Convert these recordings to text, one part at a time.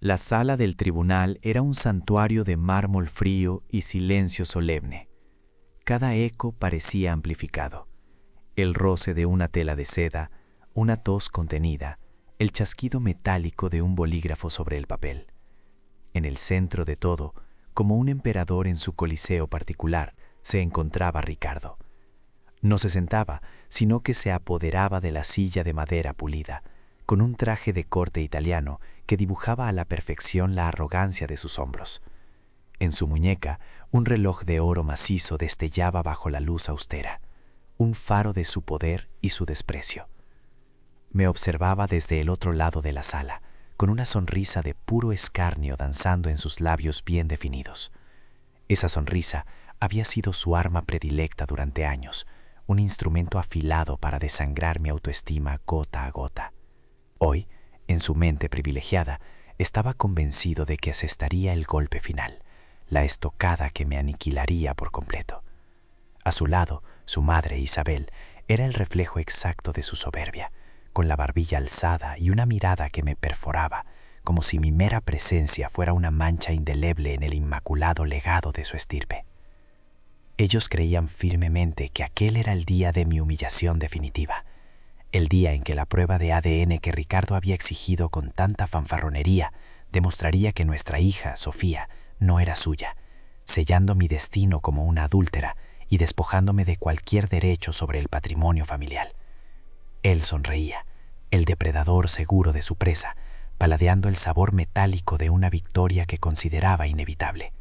La sala del tribunal era un santuario de mármol frío y silencio solemne. Cada eco parecía amplificado. El roce de una tela de seda, una tos contenida, el chasquido metálico de un bolígrafo sobre el papel. En el centro de todo, como un emperador en su coliseo particular, se encontraba Ricardo. No se sentaba, sino que se apoderaba de la silla de madera pulida, con un traje de corte italiano que dibujaba a la perfección la arrogancia de sus hombros. En su muñeca, un reloj de oro macizo destellaba bajo la luz austera, un faro de su poder y su desprecio. Me observaba desde el otro lado de la sala, con una sonrisa de puro escarnio danzando en sus labios bien definidos. Esa sonrisa había sido su arma predilecta durante años, un instrumento afilado para desangrar mi autoestima gota a gota. Hoy, en su mente privilegiada, estaba convencido de que asestaría el golpe final, la estocada que me aniquilaría por completo. A su lado, su madre, Isabel, era el reflejo exacto de su soberbia, con la barbilla alzada y una mirada que me perforaba, como si mi mera presencia fuera una mancha indeleble en el inmaculado legado de su estirpe. Ellos creían firmemente que aquel era el día de mi humillación definitiva, el día en que la prueba de ADN que Ricardo había exigido con tanta fanfarronería demostraría que nuestra hija, Sofía, no era suya, sellando mi destino como una adúltera y despojándome de cualquier derecho sobre el patrimonio familiar. Él sonreía, el depredador seguro de su presa, paladeando el sabor metálico de una victoria que consideraba inevitable.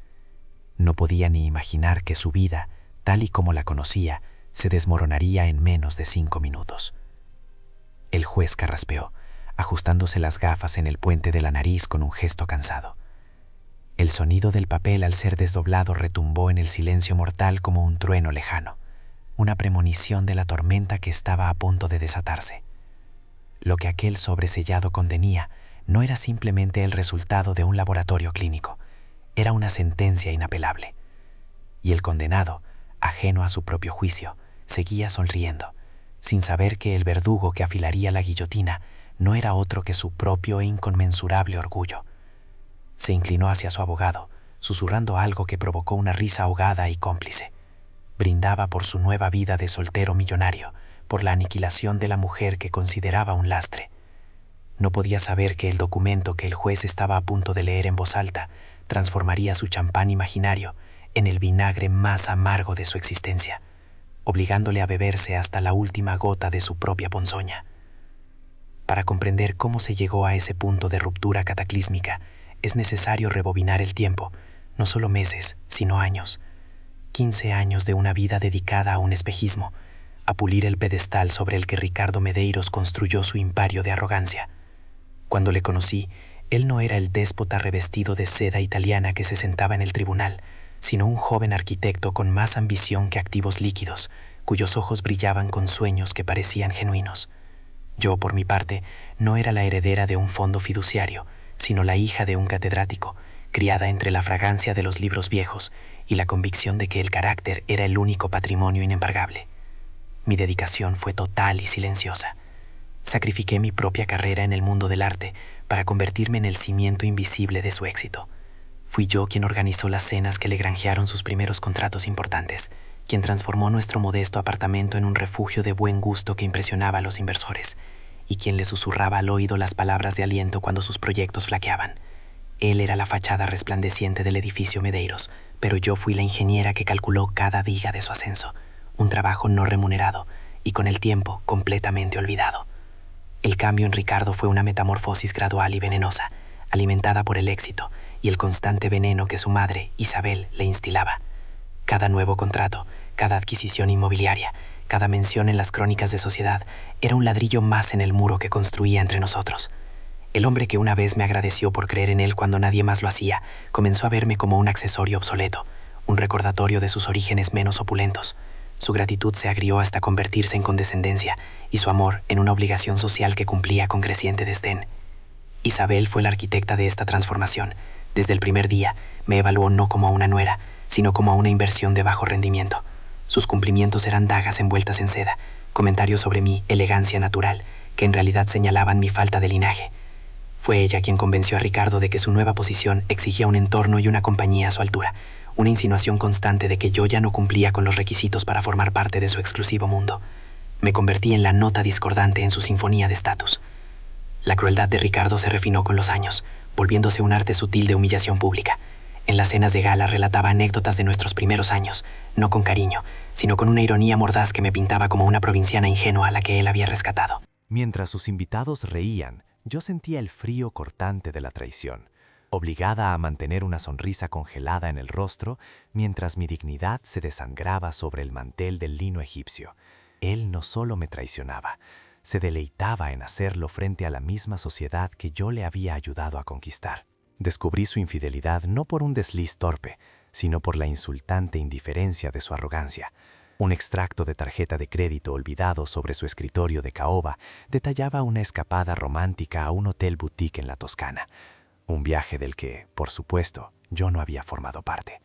No podía ni imaginar que su vida, tal y como la conocía, se desmoronaría en menos de 5 minutos. El juez carraspeó, ajustándose las gafas en el puente de la nariz con un gesto cansado. El sonido del papel al ser desdoblado retumbó en el silencio mortal como un trueno lejano, una premonición de la tormenta que estaba a punto de desatarse. Lo que aquel sobresellado contenía no era simplemente el resultado de un laboratorio clínico, era una sentencia inapelable. Y el condenado, ajeno a su propio juicio, seguía sonriendo, sin saber que el verdugo que afilaría la guillotina no era otro que su propio e inconmensurable orgullo. Se inclinó hacia su abogado, susurrando algo que provocó una risa ahogada y cómplice. Brindaba por su nueva vida de soltero millonario, por la aniquilación de la mujer que consideraba un lastre. No podía saber que el documento que el juez estaba a punto de leer en voz alta transformaría su champán imaginario en el vinagre más amargo de su existencia, obligándole a beberse hasta la última gota de su propia ponzoña. Para comprender cómo se llegó a ese punto de ruptura cataclísmica, es necesario rebobinar el tiempo, no solo meses, sino años. 15 años de una vida dedicada a un espejismo, a pulir el pedestal sobre el que Ricardo Medeiros construyó su imperio de arrogancia. Cuando le conocí, él no era el déspota revestido de seda italiana que se sentaba en el tribunal, sino un joven arquitecto con más ambición que activos líquidos, cuyos ojos brillaban con sueños que parecían genuinos. Yo, por mi parte, no era la heredera de un fondo fiduciario, sino la hija de un catedrático, criada entre la fragancia de los libros viejos y la convicción de que el carácter era el único patrimonio inembargable. Mi dedicación fue total y silenciosa. Sacrifiqué mi propia carrera en el mundo del arte para convertirme en el cimiento invisible de su éxito. Fui yo quien organizó las cenas que le granjearon sus primeros contratos importantes, quien transformó nuestro modesto apartamento en un refugio de buen gusto que impresionaba a los inversores, y quien le susurraba al oído las palabras de aliento cuando sus proyectos flaqueaban. Él era la fachada resplandeciente del edificio Medeiros, pero yo fui la ingeniera que calculó cada viga de su ascenso, un trabajo no remunerado y con el tiempo completamente olvidado. El cambio en Ricardo fue una metamorfosis gradual y venenosa, alimentada por el éxito y el constante veneno que su madre, Isabel, le instilaba. Cada nuevo contrato, cada adquisición inmobiliaria, cada mención en las crónicas de sociedad era un ladrillo más en el muro que construía entre nosotros. El hombre que una vez me agradeció por creer en él cuando nadie más lo hacía, comenzó a verme como un accesorio obsoleto, un recordatorio de sus orígenes menos opulentos. Su gratitud se agrió hasta convertirse en condescendencia y su amor en una obligación social que cumplía con creciente desdén. Isabel fue la arquitecta de esta transformación. Desde el primer día me evaluó no como a una nuera, sino como a una inversión de bajo rendimiento. Sus cumplimientos eran dagas envueltas en seda, comentarios sobre mi elegancia natural, que en realidad señalaban mi falta de linaje. Fue ella quien convenció a Ricardo de que su nueva posición exigía un entorno y una compañía a su altura, una insinuación constante de que yo ya no cumplía con los requisitos para formar parte de su exclusivo mundo. Me convertí en la nota discordante en su sinfonía de estatus. La crueldad de Ricardo se refinó con los años, volviéndose un arte sutil de humillación pública. En las cenas de gala relataba anécdotas de nuestros primeros años, no con cariño, sino con una ironía mordaz que me pintaba como una provinciana ingenua a la que él había rescatado. Mientras sus invitados reían, yo sentía el frío cortante de la traición, obligada a mantener una sonrisa congelada en el rostro mientras mi dignidad se desangraba sobre el mantel del lino egipcio. Él no solo me traicionaba, se deleitaba en hacerlo frente a la misma sociedad que yo le había ayudado a conquistar. Descubrí su infidelidad no por un desliz torpe, sino por la insultante indiferencia de su arrogancia. Un extracto de tarjeta de crédito olvidado sobre su escritorio de caoba detallaba una escapada romántica a un hotel boutique en la Toscana. Un viaje del que, por supuesto, yo no había formado parte.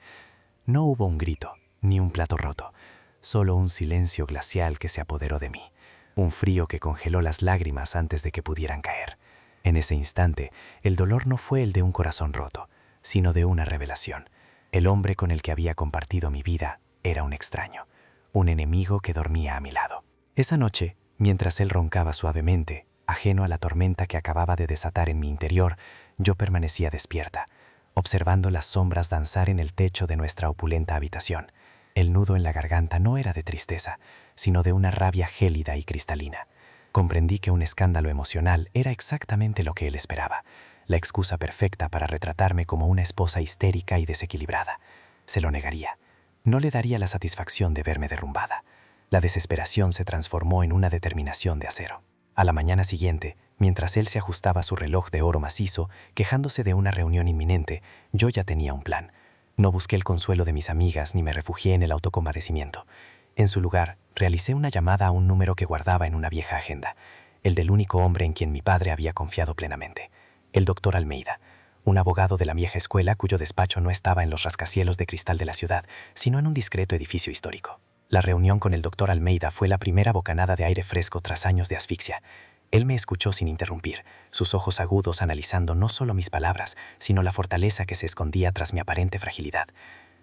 No hubo un grito, ni un plato roto, solo un silencio glacial que se apoderó de mí, un frío que congeló las lágrimas antes de que pudieran caer. En ese instante, el dolor no fue el de un corazón roto, sino de una revelación. El hombre con el que había compartido mi vida era un extraño, un enemigo que dormía a mi lado. Esa noche, mientras él roncaba suavemente, ajeno a la tormenta que acababa de desatar en mi interior, yo permanecía despierta, observando las sombras danzar en el techo de nuestra opulenta habitación. El nudo en la garganta no era de tristeza, sino de una rabia gélida y cristalina. Comprendí que un escándalo emocional era exactamente lo que él esperaba, la excusa perfecta para retratarme como una esposa histérica y desequilibrada. Se lo negaría. No le daría la satisfacción de verme derrumbada. La desesperación se transformó en una determinación de acero. A la mañana siguiente, mientras él se ajustaba su reloj de oro macizo, quejándose de una reunión inminente, yo ya tenía un plan. No busqué el consuelo de mis amigas ni me refugié en el autocompadecimiento. En su lugar, realicé una llamada a un número que guardaba en una vieja agenda, el del único hombre en quien mi padre había confiado plenamente, el doctor Almeida, un abogado de la vieja escuela cuyo despacho no estaba en los rascacielos de cristal de la ciudad, sino en un discreto edificio histórico. La reunión con el doctor Almeida fue la primera bocanada de aire fresco tras años de asfixia. Él me escuchó sin interrumpir, sus ojos agudos analizando no solo mis palabras, sino la fortaleza que se escondía tras mi aparente fragilidad.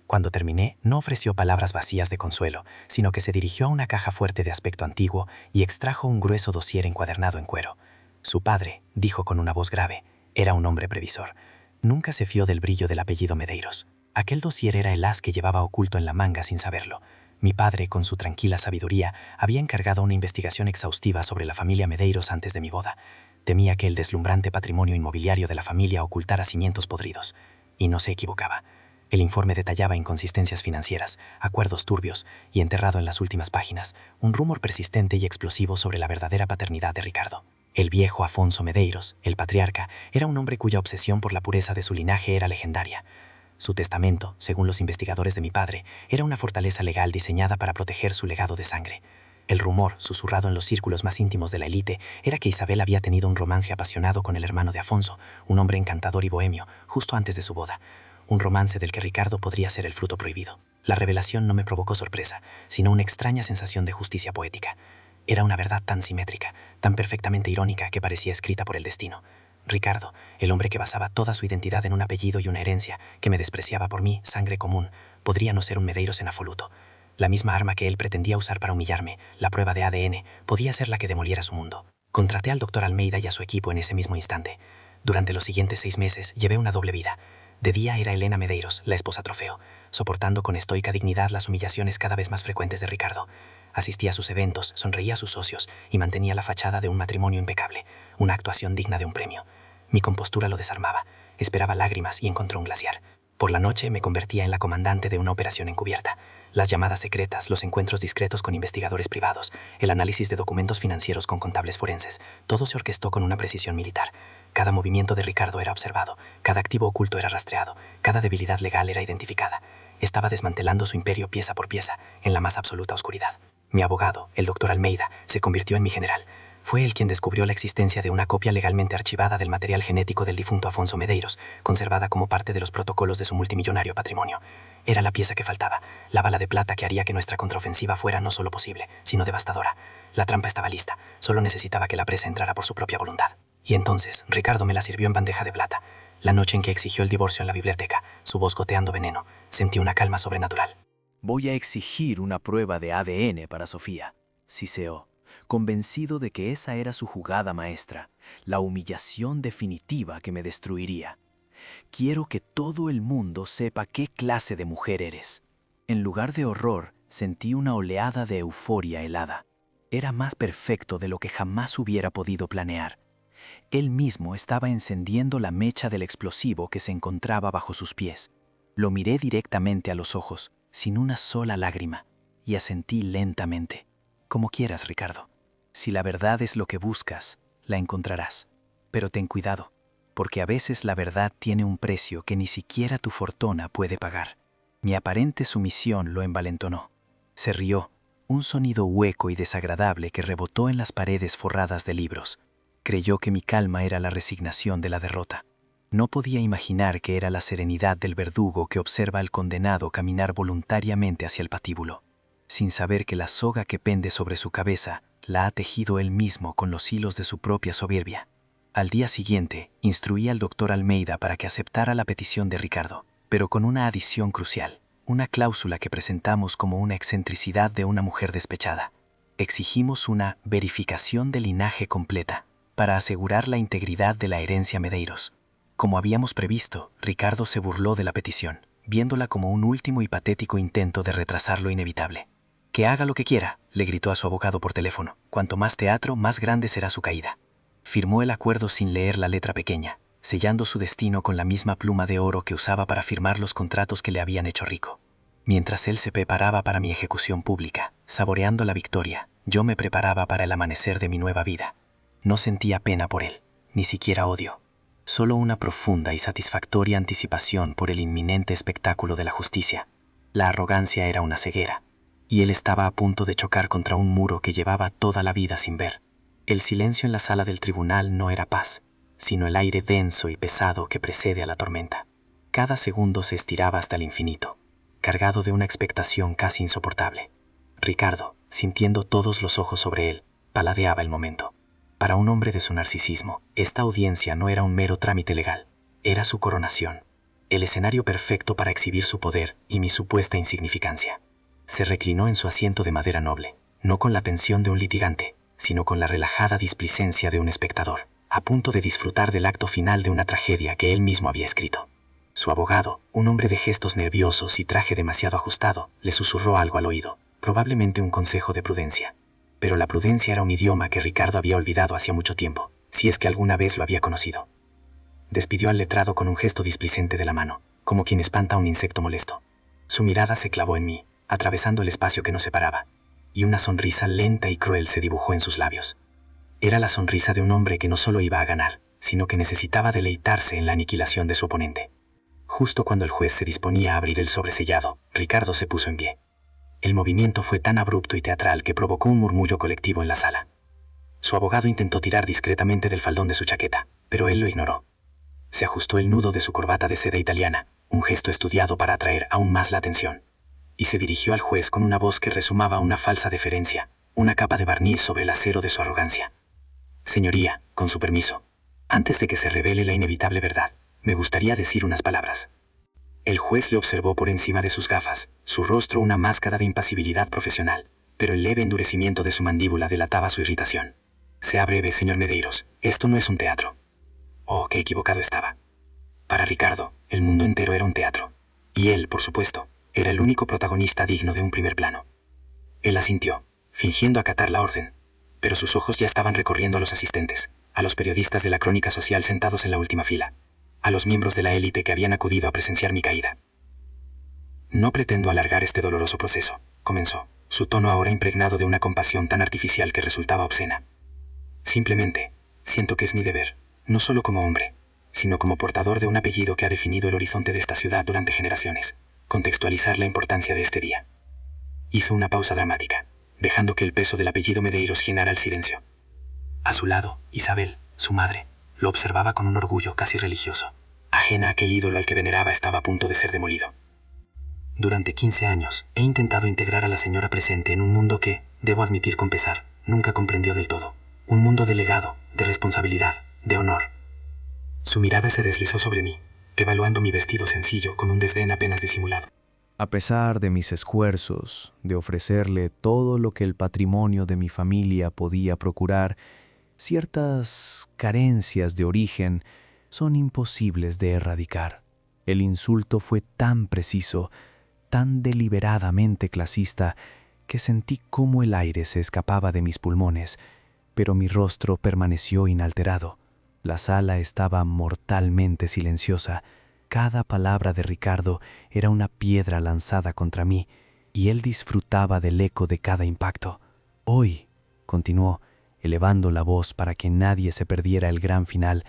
Cuando terminé, no ofreció palabras vacías de consuelo, sino que se dirigió a una caja fuerte de aspecto antiguo y extrajo un grueso dossier encuadernado en cuero. Su padre, dijo con una voz grave, era un hombre previsor. Nunca se fió del brillo del apellido Medeiros. Aquel dossier era el as que llevaba oculto en la manga sin saberlo. Mi padre, con su tranquila sabiduría, había encargado una investigación exhaustiva sobre la familia Medeiros antes de mi boda. Temía que el deslumbrante patrimonio inmobiliario de la familia ocultara cimientos podridos. Y no se equivocaba. El informe detallaba inconsistencias financieras, acuerdos turbios y, enterrado en las últimas páginas, un rumor persistente y explosivo sobre la verdadera paternidad de Ricardo. El viejo Afonso Medeiros, el patriarca, era un hombre cuya obsesión por la pureza de su linaje era legendaria. Su testamento, según los investigadores de mi padre, era una fortaleza legal diseñada para proteger su legado de sangre. El rumor, susurrado en los círculos más íntimos de la élite, era que Isabel había tenido un romance apasionado con el hermano de Afonso, un hombre encantador y bohemio, justo antes de su boda. Un romance del que Ricardo podría ser el fruto prohibido. La revelación no me provocó sorpresa, sino una extraña sensación de justicia poética. Era una verdad tan simétrica, tan perfectamente irónica que parecía escrita por el destino. Ricardo, el hombre que basaba toda su identidad en un apellido y una herencia, que me despreciaba por mí, sangre común, podría no ser un Medeiros en absoluto. La misma arma que él pretendía usar para humillarme, la prueba de ADN, podía ser la que demoliera su mundo. Contraté al doctor Almeida y a su equipo en ese mismo instante. Durante los siguientes 6 meses llevé una doble vida. De día era Elena Medeiros, la esposa trofeo, soportando con estoica dignidad las humillaciones cada vez más frecuentes de Ricardo. Asistía a sus eventos, sonreía a sus socios y mantenía la fachada de un matrimonio impecable, una actuación digna de un premio. Mi compostura lo desarmaba, esperaba lágrimas y encontró un glaciar. Por la noche me convertía en la comandante de una operación encubierta. Las llamadas secretas, los encuentros discretos con investigadores privados, el análisis de documentos financieros con contables forenses, todo se orquestó con una precisión militar. Cada movimiento de Ricardo era observado, cada activo oculto era rastreado, cada debilidad legal era identificada. Estaba desmantelando su imperio pieza por pieza, en la más absoluta oscuridad. Mi abogado, el doctor Almeida, se convirtió en mi general. Fue él quien descubrió la existencia de una copia legalmente archivada del material genético del difunto Afonso Medeiros, conservada como parte de los protocolos de su multimillonario patrimonio. Era la pieza que faltaba, la bala de plata que haría que nuestra contraofensiva fuera no solo posible, sino devastadora. La trampa estaba lista, solo necesitaba que la presa entrara por su propia voluntad. Y entonces Ricardo me la sirvió en bandeja de plata. La noche en que exigió el divorcio en la biblioteca, su voz goteando veneno, sentí una calma sobrenatural. Voy a exigir una prueba de ADN para Sofía, siseó, convencido de que esa era su jugada maestra, la humillación definitiva que me destruiría. Quiero que todo el mundo sepa qué clase de mujer eres. En lugar de horror, sentí una oleada de euforia helada. Era más perfecto de lo que jamás hubiera podido planear. Él mismo estaba encendiendo la mecha del explosivo que se encontraba bajo sus pies. Lo miré directamente a los ojos, sin una sola lágrima, y asentí lentamente. Como quieras, Ricardo. Si la verdad es lo que buscas, la encontrarás. Pero ten cuidado, porque a veces la verdad tiene un precio que ni siquiera tu fortuna puede pagar. Mi aparente sumisión lo envalentonó. Se rió, un sonido hueco y desagradable que rebotó en las paredes forradas de libros. Creyó que mi calma era la resignación de la derrota. No podía imaginar que era la serenidad del verdugo que observa al condenado caminar voluntariamente hacia el patíbulo, sin saber que la soga que pende sobre su cabeza la ha tejido él mismo con los hilos de su propia soberbia. Al día siguiente, instruí al doctor Almeida para que aceptara la petición de Ricardo, pero con una adición crucial, una cláusula que presentamos como una excentricidad de una mujer despechada. Exigimos una verificación de linaje completa, para asegurar la integridad de la herencia Medeiros. Como habíamos previsto, Ricardo se burló de la petición, viéndola como un último y patético intento de retrasar lo inevitable. «Que haga lo que quiera», le gritó a su abogado por teléfono. «Cuanto más teatro, más grande será su caída». Firmó el acuerdo sin leer la letra pequeña, sellando su destino con la misma pluma de oro que usaba para firmar los contratos que le habían hecho rico. Mientras él se preparaba para mi ejecución pública, saboreando la victoria, yo me preparaba para el amanecer de mi nueva vida. No sentía pena por él, ni siquiera odio. Solo una profunda y satisfactoria anticipación por el inminente espectáculo de la justicia. La arrogancia era una ceguera, y él estaba a punto de chocar contra un muro que llevaba toda la vida sin ver. El silencio en la sala del tribunal no era paz, sino el aire denso y pesado que precede a la tormenta. Cada segundo se estiraba hasta el infinito, cargado de una expectación casi insoportable. Ricardo, sintiendo todos los ojos sobre él, paladeaba el momento. Para un hombre de su narcisismo, esta audiencia no era un mero trámite legal, era su coronación, el escenario perfecto para exhibir su poder y mi supuesta insignificancia. Se reclinó en su asiento de madera noble, no con la tensión de un litigante, sino con la relajada displicencia de un espectador, a punto de disfrutar del acto final de una tragedia que él mismo había escrito. Su abogado, un hombre de gestos nerviosos y traje demasiado ajustado, le susurró algo al oído, probablemente un consejo de prudencia. Pero la prudencia era un idioma que Ricardo había olvidado hacía mucho tiempo, si es que alguna vez lo había conocido. Despidió al letrado con un gesto displicente de la mano, como quien espanta a un insecto molesto. Su mirada se clavó en mí, atravesando el espacio que nos separaba, y una sonrisa lenta y cruel se dibujó en sus labios. Era la sonrisa de un hombre que no solo iba a ganar, sino que necesitaba deleitarse en la aniquilación de su oponente. Justo cuando el juez se disponía a abrir el sobresellado, Ricardo se puso en pie. El movimiento fue tan abrupto y teatral que provocó un murmullo colectivo en la sala. Su abogado intentó tirar discretamente del faldón de su chaqueta, pero él lo ignoró. Se ajustó el nudo de su corbata de seda italiana, un gesto estudiado para atraer aún más la atención, y se dirigió al juez con una voz que resumaba una falsa deferencia, una capa de barniz sobre el acero de su arrogancia. «Señoría, con su permiso, antes de que se revele la inevitable verdad, me gustaría decir unas palabras». El juez le observó por encima de sus gafas, su rostro una máscara de impasibilidad profesional, pero el leve endurecimiento de su mandíbula delataba su irritación. «Sea breve, señor Medeiros, esto no es un teatro». Oh, qué equivocado estaba. Para Ricardo, el mundo entero era un teatro. Y él, por supuesto, era el único protagonista digno de un primer plano. Él asintió, fingiendo acatar la orden, pero sus ojos ya estaban recorriendo a los asistentes, a los periodistas de la crónica social sentados en la última fila, a los miembros de la élite que habían acudido a presenciar mi caída. «No pretendo alargar este doloroso proceso», comenzó, su tono ahora impregnado de una compasión tan artificial que resultaba obscena. «Simplemente, siento que es mi deber, no solo como hombre, sino como portador de un apellido que ha definido el horizonte de esta ciudad durante generaciones, contextualizar la importancia de este día». Hizo una pausa dramática, dejando que el peso del apellido Medeiros llenara el silencio. A su lado, Isabel, su madre, lo observaba con un orgullo casi religioso. Ajena a aquel ídolo al que veneraba, estaba a punto de ser demolido. Durante 15 años he intentado integrar a la señora presente en un mundo que, debo admitir con pesar, nunca comprendió del todo. Un mundo de legado, de responsabilidad, de honor. Su mirada se deslizó sobre mí, evaluando mi vestido sencillo con un desdén apenas disimulado. A pesar de mis esfuerzos de ofrecerle todo lo que el patrimonio de mi familia podía procurar, ciertas carencias de origen son imposibles de erradicar. El insulto fue tan preciso, tan deliberadamente clasista, que sentí cómo el aire se escapaba de mis pulmones, pero mi rostro permaneció inalterado. La sala estaba mortalmente silenciosa. Cada palabra de Ricardo era una piedra lanzada contra mí, y él disfrutaba del eco de cada impacto. Hoy, continuó, elevando la voz para que nadie se perdiera el gran final,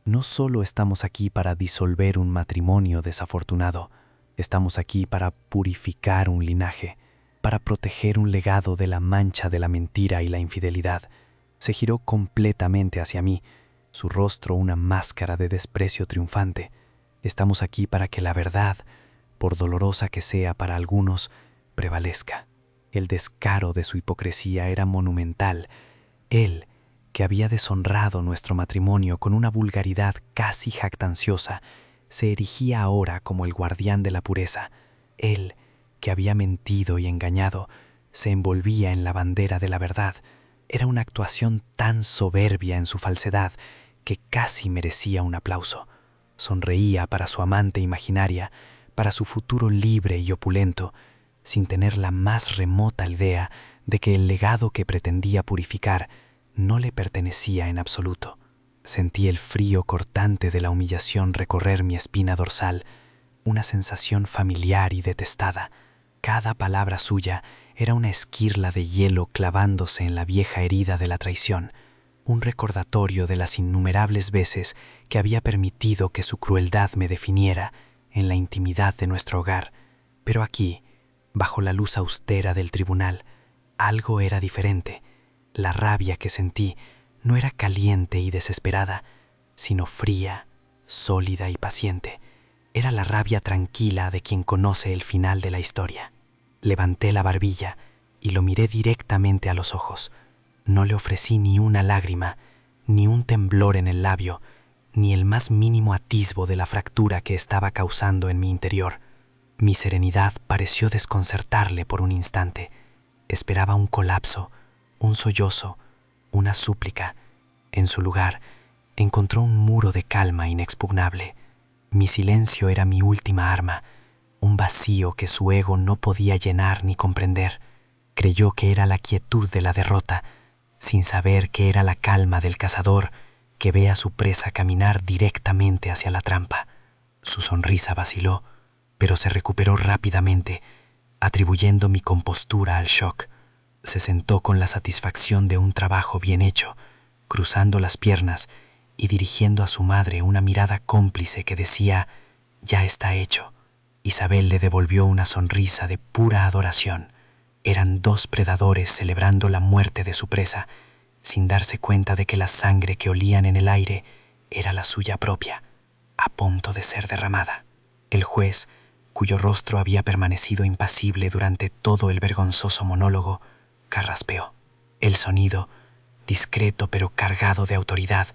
no solo estamos aquí para disolver un matrimonio desafortunado, estamos aquí para purificar un linaje, para proteger un legado de la mancha de la mentira y la infidelidad. Se giró completamente hacia mí, su rostro una máscara de desprecio triunfante. Estamos aquí para que la verdad, por dolorosa que sea para algunos, prevalezca. El descaro de su hipocresía era monumental. Él, que había deshonrado nuestro matrimonio con una vulgaridad casi jactanciosa, se erigía ahora como el guardián de la pureza. Él, que había mentido y engañado, se envolvía en la bandera de la verdad. Era una actuación tan soberbia en su falsedad que casi merecía un aplauso. Sonreía para su amante imaginaria, para su futuro libre y opulento, sin tener la más remota idea de que el legado que pretendía purificar no le pertenecía en absoluto. Sentí el frío cortante de la humillación recorrer mi espina dorsal, una sensación familiar y detestada. Cada palabra suya era una esquirla de hielo clavándose en la vieja herida de la traición, un recordatorio de las innumerables veces que había permitido que su crueldad me definiera en la intimidad de nuestro hogar. Pero aquí, bajo la luz austera del tribunal, algo era diferente. La rabia que sentí no era caliente y desesperada, sino fría, sólida y paciente. Era la rabia tranquila de quien conoce el final de la historia. Levanté la barbilla y lo miré directamente a los ojos. No le ofrecí ni una lágrima, ni un temblor en el labio, ni el más mínimo atisbo de la fractura que estaba causando en mi interior. Mi serenidad pareció desconcertarle por un instante. Esperaba un colapso, un sollozo, una súplica. En su lugar, encontró un muro de calma inexpugnable. Mi silencio era mi última arma, un vacío que su ego no podía llenar ni comprender. Creyó que era la quietud de la derrota, sin saber que era la calma del cazador que ve a su presa caminar directamente hacia la trampa. Su sonrisa vaciló, pero se recuperó rápidamente, atribuyendo mi compostura al shock. Se sentó con la satisfacción de un trabajo bien hecho, cruzando las piernas y dirigiendo a su madre una mirada cómplice que decía: «Ya está hecho». Isabel le devolvió una sonrisa de pura adoración. Eran dos predadores celebrando la muerte de su presa, sin darse cuenta de que la sangre que olían en el aire era la suya propia, a punto de ser derramada. El juez, cuyo rostro había permanecido impasible durante todo el vergonzoso monólogo, carraspeó. El sonido, discreto pero cargado de autoridad,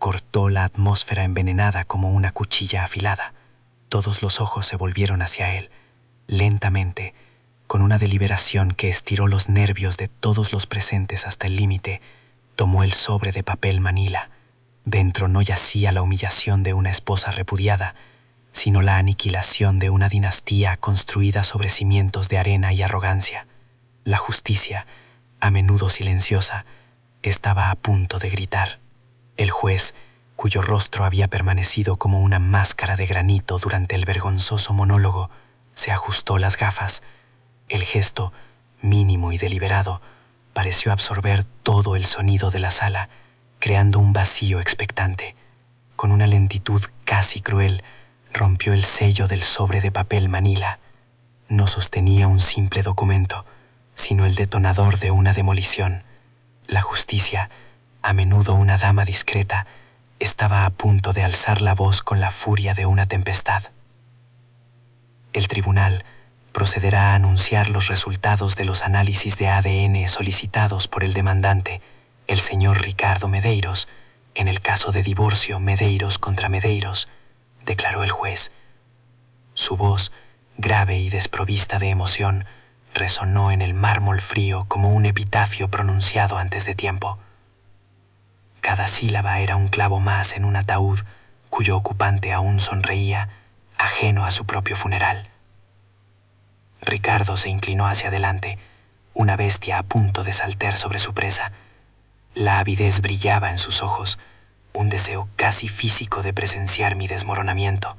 cortó la atmósfera envenenada como una cuchilla afilada. Todos los ojos se volvieron hacia él, lentamente, con una deliberación que estiró los nervios de todos los presentes hasta el límite. Tomó el sobre de papel manila. Dentro no yacía la humillación de una esposa repudiada, sino la aniquilación de una dinastía construida sobre cimientos de arena y arrogancia. La justicia, a menudo silenciosa, estaba a punto de gritar. El juez, cuyo rostro había permanecido como una máscara de granito durante el vergonzoso monólogo, se ajustó las gafas. El gesto, mínimo y deliberado, pareció absorber todo el sonido de la sala, creando un vacío expectante. Con una lentitud casi cruel, rompió el sello del sobre de papel manila. No sostenía un simple documento, sino el detonador de una demolición. La justicia, a menudo una dama discreta, estaba a punto de alzar la voz con la furia de una tempestad. El tribunal procederá a anunciar los resultados de los análisis de ADN solicitados por el demandante, el señor Ricardo Medeiros, En el caso de divorcio Medeiros contra Medeiros, declaró el juez. Su voz, grave y desprovista de emoción, resonó en el mármol frío como un epitafio pronunciado antes de tiempo. Cada sílaba era un clavo más en un ataúd cuyo ocupante aún sonreía, ajeno a su propio funeral. Ricardo se inclinó hacia adelante, una bestia a punto de saltar sobre su presa. La avidez brillaba en sus ojos, un deseo casi físico de presenciar mi desmoronamiento.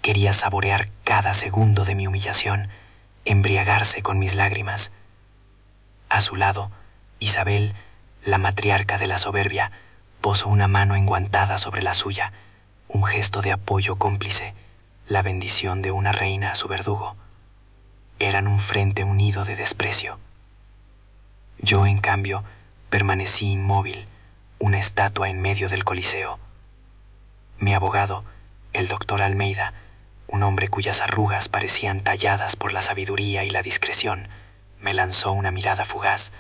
Quería saborear cada segundo de mi humillación, embriagarse con mis lágrimas. A su lado, Isabel, la matriarca de la soberbia, posó una mano enguantada sobre la suya, un gesto de apoyo cómplice, la bendición de una reina a su verdugo. Eran un frente unido de desprecio. Yo, en cambio, permanecí inmóvil, una estatua en medio del Coliseo. Mi abogado, el doctor Almeida, un hombre cuyas arrugas parecían talladas por la sabiduría y la discreción, me lanzó una mirada fugaz,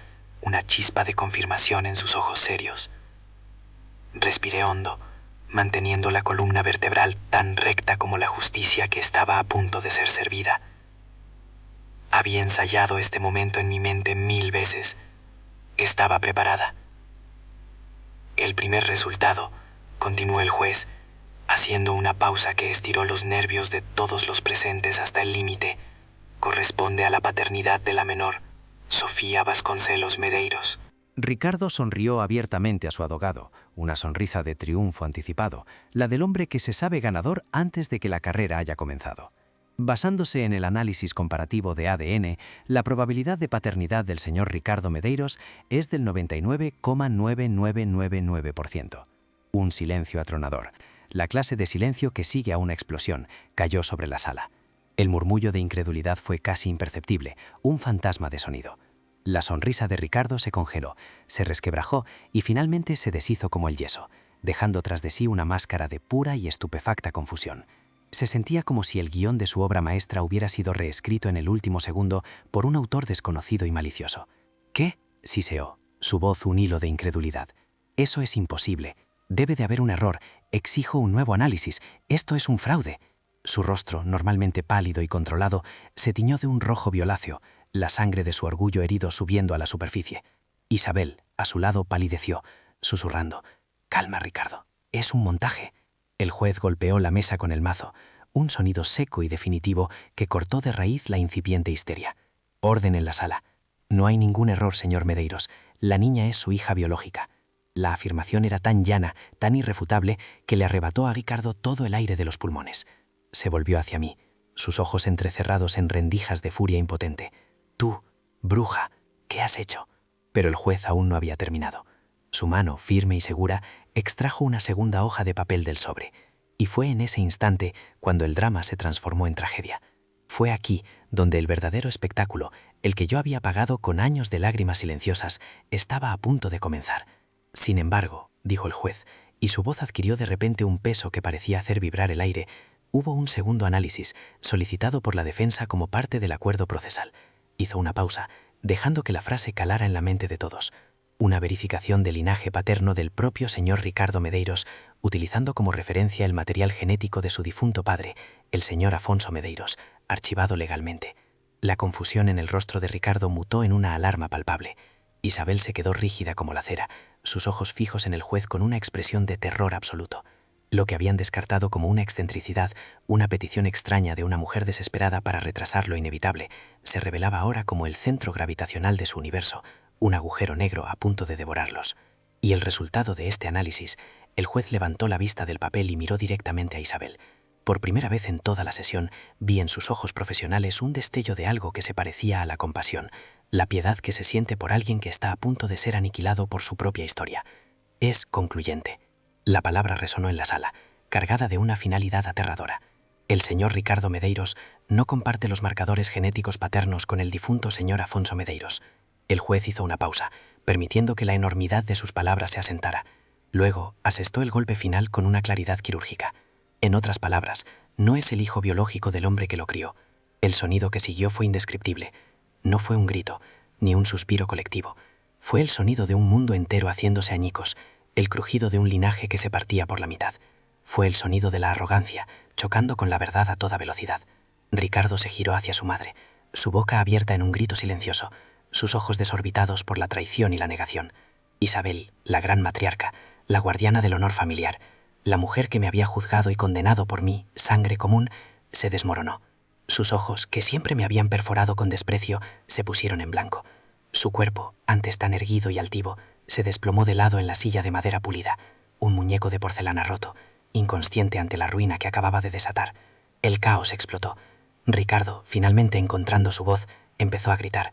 una chispa de confirmación en sus ojos serios. Respiré hondo, manteniendo la columna vertebral tan recta como la justicia que estaba a punto de ser servida. Había ensayado este momento en mi mente 1000 veces. Estaba preparada. El primer resultado, continuó el juez, haciendo una pausa que estiró los nervios de todos los presentes hasta el límite, corresponde a la paternidad de la menor, Sofía Vasconcelos Medeiros. Ricardo sonrió abiertamente a su abogado, una sonrisa de triunfo anticipado, la del hombre que se sabe ganador antes de que la carrera haya comenzado. Basándose en el análisis comparativo de ADN, la probabilidad de paternidad del señor Ricardo Medeiros es del 99,9999%. Un silencio atronador. La clase de silencio que sigue a una explosión cayó sobre la sala. El murmullo de incredulidad fue casi imperceptible, un fantasma de sonido. La sonrisa de Ricardo se congeló, se resquebrajó y finalmente se deshizo como el yeso, dejando tras de sí una máscara de pura y estupefacta confusión. Se sentía como si el guión de su obra maestra hubiera sido reescrito en el último segundo por un autor desconocido y malicioso. ¿Qué? Siseó, su voz un hilo de incredulidad. Eso es imposible. Debe de haber un error. Exijo un nuevo análisis. Esto es un fraude. Su rostro, normalmente pálido y controlado, se tiñó de un rojo violáceo, la sangre de su orgullo herido subiendo a la superficie. Isabel, a su lado, palideció, susurrando: «Calma, Ricardo. Es un montaje». El juez golpeó la mesa con el mazo, un sonido seco y definitivo que cortó de raíz la incipiente histeria. Orden en la sala. No hay ningún error, señor Medeiros. La niña es su hija biológica. La afirmación era tan llana, tan irrefutable, que le arrebató a Ricardo todo el aire de los pulmones. Se volvió hacia mí, sus ojos entrecerrados en rendijas de furia impotente. «Tú, bruja, ¿qué has hecho?». Pero el juez aún no había terminado. Su mano, firme y segura, extrajo una segunda hoja de papel del sobre. Y fue en ese instante cuando el drama se transformó en tragedia. Fue aquí donde el verdadero espectáculo, el que yo había pagado con años de lágrimas silenciosas, estaba a punto de comenzar. «Sin embargo», dijo el juez, y su voz adquirió de repente un peso que parecía hacer vibrar el aire, hubo un segundo análisis, solicitado por la defensa como parte del acuerdo procesal. Hizo una pausa, dejando que la frase calara en la mente de todos. Una verificación del linaje paterno del propio señor Ricardo Medeiros, utilizando como referencia el material genético de su difunto padre, el señor Afonso Medeiros, archivado legalmente. La confusión en el rostro de Ricardo mutó en una alarma palpable. Isabel se quedó rígida como la cera, sus ojos fijos en el juez con una expresión de terror absoluto. Lo que habían descartado como una excentricidad, una petición extraña de una mujer desesperada para retrasar lo inevitable, se revelaba ahora como el centro gravitacional de su universo, un agujero negro a punto de devorarlos. Y el resultado de este análisis, el juez levantó la vista del papel y miró directamente a Isabel. Por primera vez en toda la sesión, vi en sus ojos profesionales un destello de algo que se parecía a la compasión, la piedad que se siente por alguien que está a punto de ser aniquilado por su propia historia. Es concluyente. La palabra resonó en la sala, cargada de una finalidad aterradora. El señor Ricardo Medeiros no comparte los marcadores genéticos paternos con el difunto señor Afonso Medeiros. El juez hizo una pausa, permitiendo que la enormidad de sus palabras se asentara. Luego asestó el golpe final con una claridad quirúrgica. En otras palabras, no es el hijo biológico del hombre que lo crió. El sonido que siguió fue indescriptible. No fue un grito, ni un suspiro colectivo. Fue el sonido de un mundo entero haciéndose añicos, el crujido de un linaje que se partía por la mitad. Fue el sonido de la arrogancia, chocando con la verdad a toda velocidad. Ricardo se giró hacia su madre, su boca abierta en un grito silencioso, sus ojos desorbitados por la traición y la negación. Isabel, la gran matriarca, la guardiana del honor familiar, la mujer que me había juzgado y condenado por mí, sangre común, se desmoronó. Sus ojos, que siempre me habían perforado con desprecio, se pusieron en blanco. Su cuerpo, antes tan erguido y altivo, se desplomó de lado en la silla de madera pulida, un muñeco de porcelana roto, inconsciente ante la ruina que acababa de desatar. El caos explotó. Ricardo, finalmente encontrando su voz, empezó a gritar.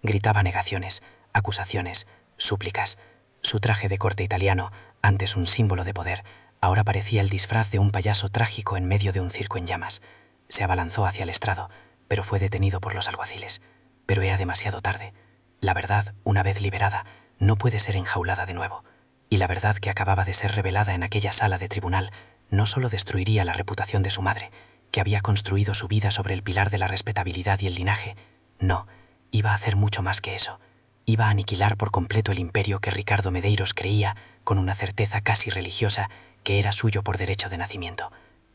Gritaba negaciones, acusaciones, súplicas. Su traje de corte italiano, antes un símbolo de poder, ahora parecía el disfraz de un payaso trágico en medio de un circo en llamas. Se abalanzó hacia el estrado, pero fue detenido por los alguaciles. Pero era demasiado tarde. La verdad, una vez liberada, no puede ser enjaulada de nuevo. Y la verdad que acababa de ser revelada en aquella sala de tribunal no solo destruiría la reputación de su madre, que había construido su vida sobre el pilar de la respetabilidad y el linaje. No, iba a hacer mucho más que eso. Iba a aniquilar por completo el imperio que Ricardo Medeiros creía, con una certeza casi religiosa, que era suyo por derecho de nacimiento.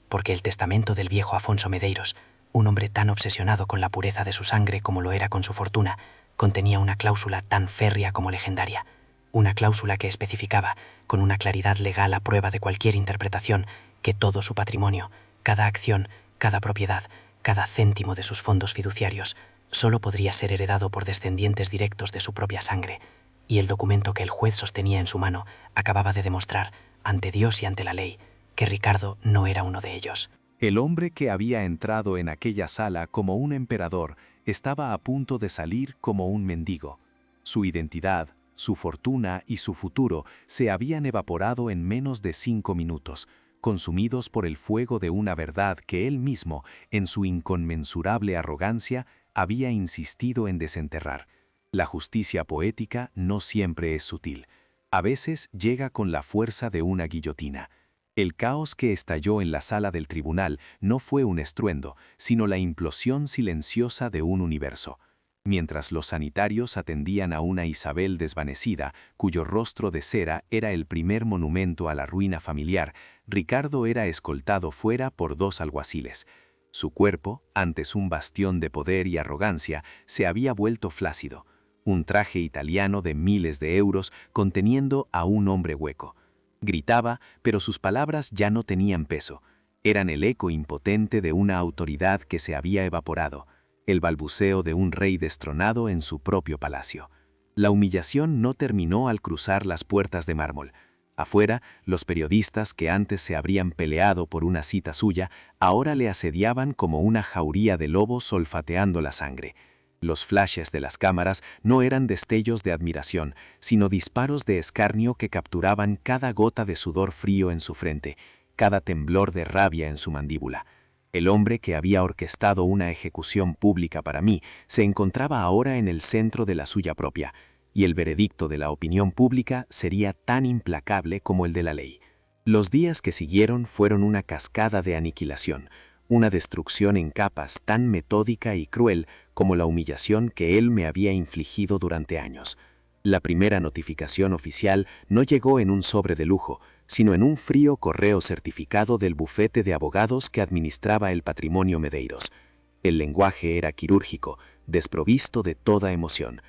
Porque el testamento del viejo Afonso Medeiros, un hombre tan obsesionado con la pureza de su sangre como lo era con su fortuna, contenía una cláusula tan férrea como legendaria. Una cláusula que especificaba, con una claridad legal a prueba de cualquier interpretación, que todo su patrimonio, cada acción, cada propiedad, cada céntimo de sus fondos fiduciarios, solo podría ser heredado por descendientes directos de su propia sangre, y el documento que el juez sostenía en su mano acababa de demostrar, ante Dios y ante la ley, que Ricardo no era uno de ellos. El hombre que había entrado en aquella sala como un emperador estaba a punto de salir como un mendigo. Su identidad, su fortuna y su futuro se habían evaporado en menos de 5 minutos, consumidos por el fuego de una verdad que él mismo, en su inconmensurable arrogancia, había insistido en desenterrar. La justicia poética no siempre es sutil. A veces llega con la fuerza de una guillotina. El caos que estalló en la sala del tribunal no fue un estruendo, sino la implosión silenciosa de un universo. Mientras los sanitarios atendían a una Isabel desvanecida, cuyo rostro de cera era el primer monumento a la ruina familiar, Ricardo era escoltado fuera por 2 alguaciles. Su cuerpo, antes un bastión de poder y arrogancia, se había vuelto flácido. Un traje italiano de miles de euros conteniendo a un hombre hueco. Gritaba, pero sus palabras ya no tenían peso. Eran el eco impotente de una autoridad que se había evaporado, el balbuceo de un rey destronado en su propio palacio. La humillación no terminó al cruzar las puertas de mármol. Afuera, los periodistas que antes se habrían peleado por una cita suya, ahora le asediaban como una jauría de lobos olfateando la sangre. Los flashes de las cámaras no eran destellos de admiración, sino disparos de escarnio que capturaban cada gota de sudor frío en su frente, cada temblor de rabia en su mandíbula. El hombre que había orquestado una ejecución pública para mí se encontraba ahora en el centro de la suya propia, y el veredicto de la opinión pública sería tan implacable como el de la ley. Los días que siguieron fueron una cascada de aniquilación, una destrucción en capas tan metódica y cruel como la humillación que él me había infligido durante años. La primera notificación oficial no llegó en un sobre de lujo, sino en un frío correo certificado del bufete de abogados que administraba el patrimonio Medeiros. El lenguaje era quirúrgico, desprovisto de toda emoción.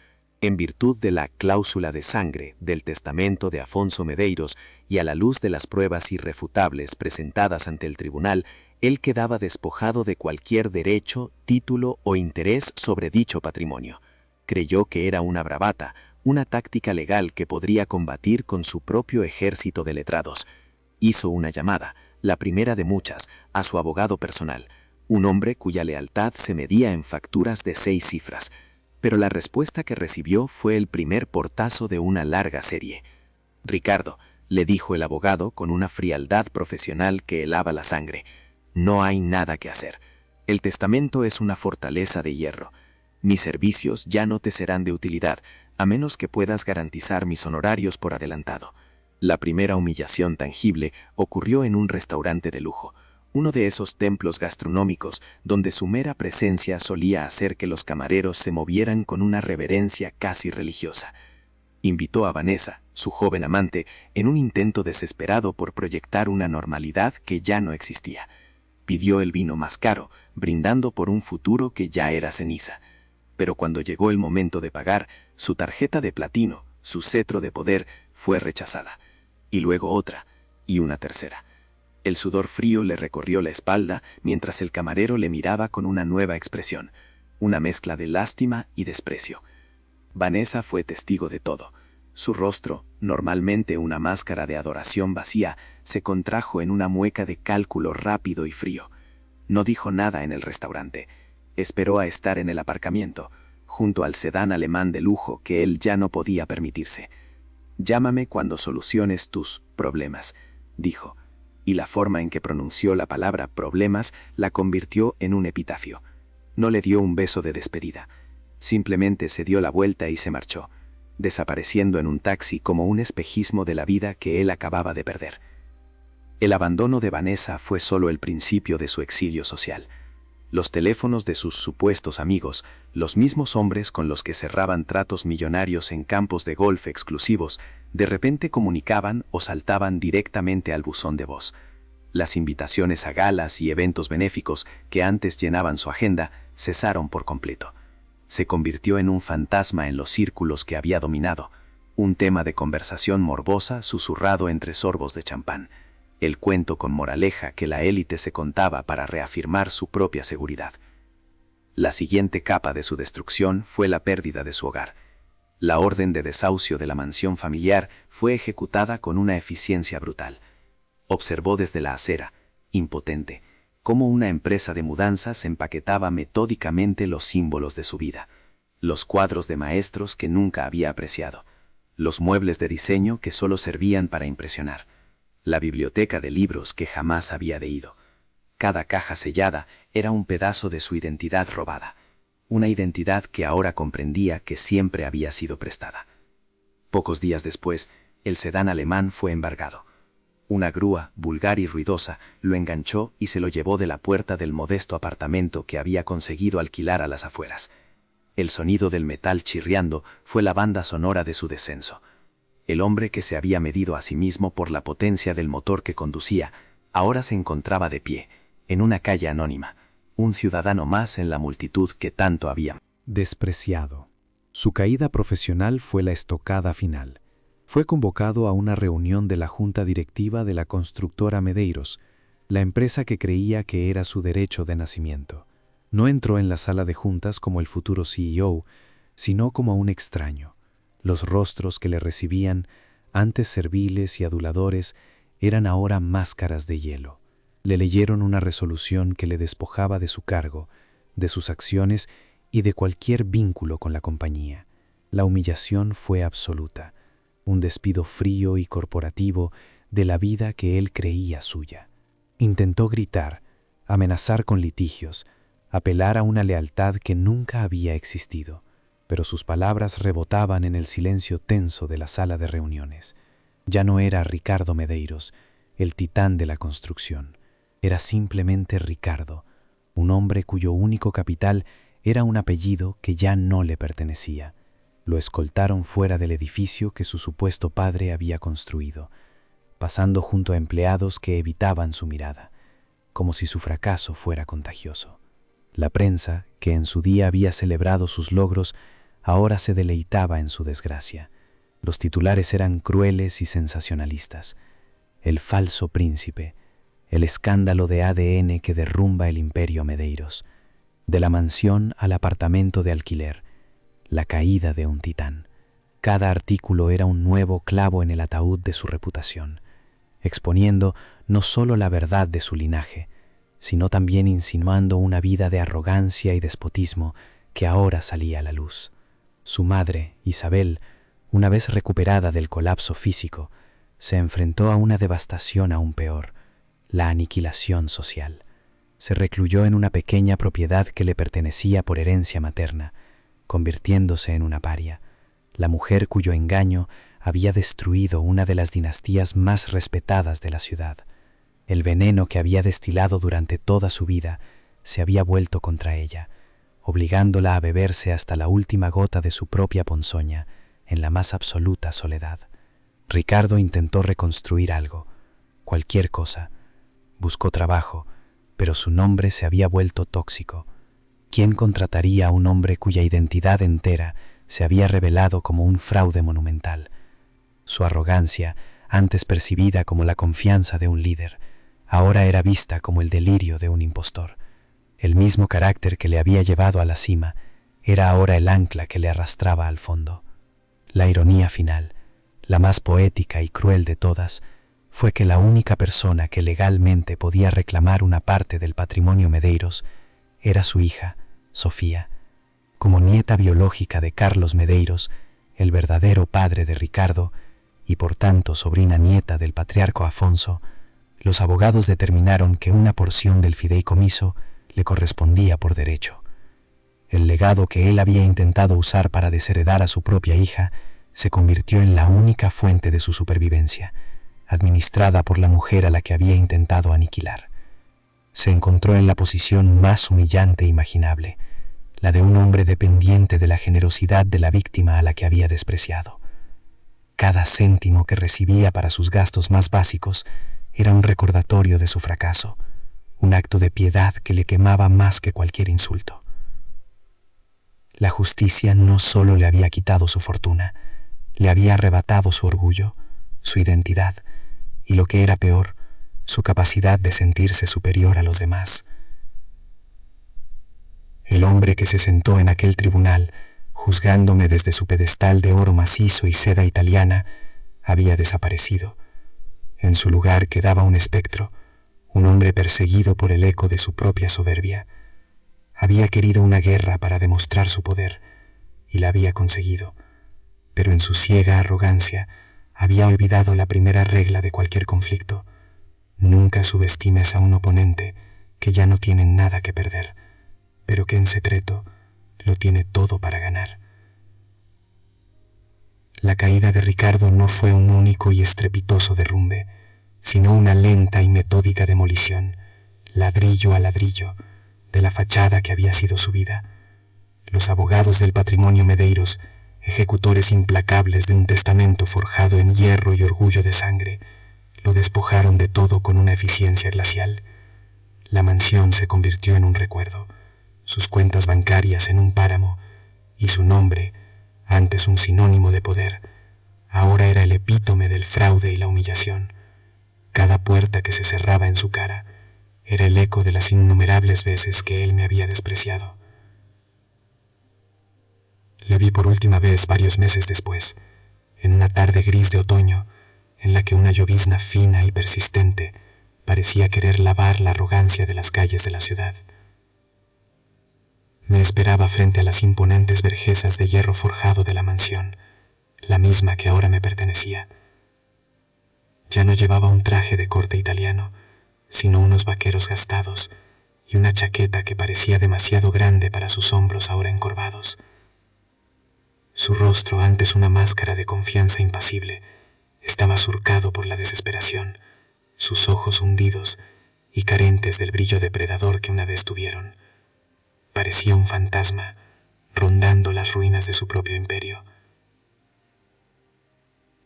En virtud de la cláusula de sangre del testamento de Afonso Medeiros y a la luz de las pruebas irrefutables presentadas ante el tribunal, él quedaba despojado de cualquier derecho, título o interés sobre dicho patrimonio. Creyó que era una bravata, una táctica legal que podría combatir con su propio ejército de letrados. Hizo una llamada, la primera de muchas, a su abogado personal, un hombre cuya lealtad se medía en facturas de 6 cifras. Pero la respuesta que recibió fue el primer portazo de una larga serie. «Ricardo», le dijo el abogado con una frialdad profesional que helaba la sangre, «no hay nada que hacer. El testamento es una fortaleza de hierro. Mis servicios ya no te serán de utilidad, a menos que puedas garantizar mis honorarios por adelantado». La primera humillación tangible ocurrió en un restaurante de lujo, uno de esos templos gastronómicos donde su mera presencia solía hacer que los camareros se movieran con una reverencia casi religiosa. Invitó a Vanessa, su joven amante, en un intento desesperado por proyectar una normalidad que ya no existía. Pidió el vino más caro, brindando por un futuro que ya era ceniza. Pero cuando llegó el momento de pagar, su tarjeta de platino, su cetro de poder, fue rechazada. Y luego otra, y una tercera. El sudor frío le recorrió la espalda mientras el camarero le miraba con una nueva expresión, una mezcla de lástima y desprecio. Vanessa fue testigo de todo. Su rostro, normalmente una máscara de adoración vacía, se contrajo en una mueca de cálculo rápido y frío. No dijo nada en el restaurante. Esperó a estar en el aparcamiento, junto al sedán alemán de lujo que él ya no podía permitirse. «Llámame cuando soluciones tus problemas», dijo, y la forma en que pronunció la palabra problemas la convirtió en un epitafio. No le dio un beso de despedida. Simplemente se dio la vuelta y se marchó, desapareciendo en un taxi como un espejismo de la vida que él acababa de perder. El abandono de Vanessa fue solo el principio de su exilio social. Los teléfonos de sus supuestos amigos, los mismos hombres con los que cerraban tratos millonarios en campos de golf exclusivos, de repente comunicaban o saltaban directamente al buzón de voz. Las invitaciones a galas y eventos benéficos que antes llenaban su agenda cesaron por completo. Se convirtió en un fantasma en los círculos que había dominado, un tema de conversación morbosa susurrado entre sorbos de champán, el cuento con moraleja que la élite se contaba para reafirmar su propia seguridad. La siguiente capa de su destrucción fue la pérdida de su hogar. La orden de desahucio de la mansión familiar fue ejecutada con una eficiencia brutal. Observó desde la acera, impotente, cómo una empresa de mudanzas empaquetaba metódicamente los símbolos de su vida, los cuadros de maestros que nunca había apreciado, los muebles de diseño que solo servían para impresionar, la biblioteca de libros que jamás había leído. Cada caja sellada era un pedazo de su identidad robada, una identidad que ahora comprendía que siempre había sido prestada. Pocos días después, el sedán alemán fue embargado. Una grúa, vulgar y ruidosa, lo enganchó y se lo llevó de la puerta del modesto apartamento que había conseguido alquilar a las afueras. El sonido del metal chirriando fue la banda sonora de su descenso. El hombre que se había medido a sí mismo por la potencia del motor que conducía, ahora se encontraba de pie, en una calle anónima, un ciudadano más en la multitud que tanto había despreciado. Su caída profesional fue la estocada final. Fue convocado a una reunión de la junta directiva de la constructora Medeiros, la empresa que creía que era su derecho de nacimiento. No entró en la sala de juntas como el futuro CEO, sino como un extraño. Los rostros que le recibían, antes serviles y aduladores, eran ahora máscaras de hielo. Le leyeron una resolución que le despojaba de su cargo, de sus acciones y de cualquier vínculo con la compañía. La humillación fue absoluta, un despido frío y corporativo de la vida que él creía suya. Intentó gritar, amenazar con litigios, apelar a una lealtad que nunca había existido, pero sus palabras rebotaban en el silencio tenso de la sala de reuniones. Ya no era Ricardo Medeiros, el titán de la construcción. Era simplemente Ricardo, un hombre cuyo único capital era un apellido que ya no le pertenecía. Lo escoltaron fuera del edificio que su supuesto padre había construido, pasando junto a empleados que evitaban su mirada, como si su fracaso fuera contagioso. La prensa, que en su día había celebrado sus logros, ahora se deleitaba en su desgracia. Los titulares eran crueles y sensacionalistas. El falso príncipe, el escándalo de ADN que derrumba el imperio Medeiros, de la mansión al apartamento de alquiler, la caída de un titán. Cada artículo era un nuevo clavo en el ataúd de su reputación, exponiendo no solo la verdad de su linaje, sino también insinuando una vida de arrogancia y despotismo que ahora salía a la luz. Su madre, Isabel, una vez recuperada del colapso físico, se enfrentó a una devastación aún peor, la aniquilación social. Se recluyó en una pequeña propiedad que le pertenecía por herencia materna, convirtiéndose en una paria, la mujer cuyo engaño había destruido una de las dinastías más respetadas de la ciudad. El veneno que había destilado durante toda su vida se había vuelto contra ella, obligándola a beberse hasta la última gota de su propia ponzoña, en la más absoluta soledad. Ricardo intentó reconstruir algo, cualquier cosa. Buscó trabajo, pero su nombre se había vuelto tóxico. ¿Quién contrataría a un hombre cuya identidad entera se había revelado como un fraude monumental? Su arrogancia, antes percibida como la confianza de un líder, ahora era vista como el delirio de un impostor. El mismo carácter que le había llevado a la cima era ahora el ancla que le arrastraba al fondo. La ironía final, la más poética y cruel de todas, fue que la única persona que legalmente podía reclamar una parte del patrimonio Medeiros era su hija, Sofía. Como nieta biológica de Carlos Medeiros, el verdadero padre de Ricardo, y por tanto sobrina nieta del patriarca Afonso, los abogados determinaron que una porción del fideicomiso le correspondía por derecho. El legado que él había intentado usar para desheredar a su propia hija se convirtió en la única fuente de su supervivencia, administrada por la mujer a la que había intentado aniquilar. Se encontró en la posición más humillante imaginable, la de un hombre dependiente de la generosidad de la víctima a la que había despreciado. Cada céntimo que recibía para sus gastos más básicos era un recordatorio de su fracaso, un acto de piedad que le quemaba más que cualquier insulto. La justicia no solo le había quitado su fortuna, le había arrebatado su orgullo, su identidad y, lo que era peor, su capacidad de sentirse superior a los demás. El hombre que se sentó en aquel tribunal, juzgándome desde su pedestal de oro macizo y seda italiana, había desaparecido. En su lugar quedaba un espectro, un hombre perseguido por el eco de su propia soberbia. Había querido una guerra para demostrar su poder, y la había conseguido, pero en su ciega arrogancia había olvidado la primera regla de cualquier conflicto: nunca subestimes a un oponente que ya no tiene nada que perder, pero que en secreto lo tiene todo para ganar. La caída de Ricardo no fue un único y estrepitoso derrumbe, sino una lenta y metódica demolición, ladrillo a ladrillo, de la fachada que había sido su vida. Los abogados del patrimonio Medeiros, ejecutores implacables de un testamento forjado en hierro y orgullo de sangre, lo despojaron de todo con una eficiencia glacial. La mansión se convirtió en un recuerdo, sus cuentas bancarias en un páramo, y su nombre, antes un sinónimo de poder, ahora era el epítome del fraude y la humillación. Cada puerta que se cerraba en su cara era el eco de las innumerables veces que él me había despreciado. Le vi por última vez varios meses después, en una tarde gris de otoño, en la que una llovizna fina y persistente parecía querer lavar la arrogancia de las calles de la ciudad. Me esperaba frente a las imponentes verjezas de hierro forjado de la mansión, la misma que ahora me pertenecía. Ya no llevaba un traje de corte italiano, sino unos vaqueros gastados y una chaqueta que parecía demasiado grande para sus hombros ahora encorvados. Su rostro, antes una máscara de confianza impasible, estaba surcado por la desesperación, sus ojos hundidos y carentes del brillo depredador que una vez tuvieron. Parecía un fantasma, rondando las ruinas de su propio imperio.